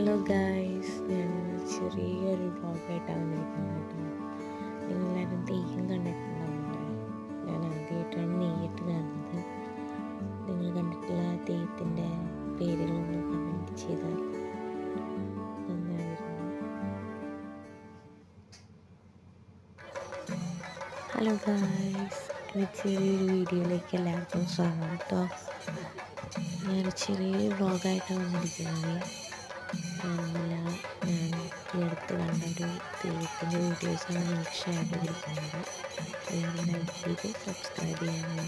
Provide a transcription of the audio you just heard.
Hello guys, ഞാൻ ചെറിയൊരു വ്ളോഗായിട്ടാണ് വന്നിരിക്കുന്നത് കേട്ടോ. നിങ്ങളെല്ലാവരും തെയ്യം കണ്ടിട്ടുണ്ടാവില്ലേ? ഞാൻ ആദ്യമായിട്ടാണ് നെയ്യിട്ട് കാണുന്നത്. നിങ്ങൾ കണ്ടിട്ടുള്ള തെയ്യത്തിൻ്റെ പേരുകളൊന്ന് കമൻറ്റ് ചെയ്താൽ നന്നായിരുന്നു. ഹലോ ഗായ്സ്, എൻ്റെ ചെറിയൊരു വീഡിയോയിലേക്ക് എല്ലാവർക്കും സ്വാഗതം കേട്ടോ. ഞാൻ ചെറിയൊരു വ്ളോഗായിട്ടാണ് വന്നിരിക്കുന്നത്. ഞാൻ ഈ അടുത്ത് കണ്ടൊരു തെയ്യത്തിൻ്റെ വീഡിയോസാണ് നിങ്ങൾക്ക് ഷെയർ ചെയ്തിരിക്കുന്നത്. എല്ലാവരും ലൈക്ക് ചെയ്ത് സബ്സ്ക്രൈബ് ചെയ്യാനാണ്.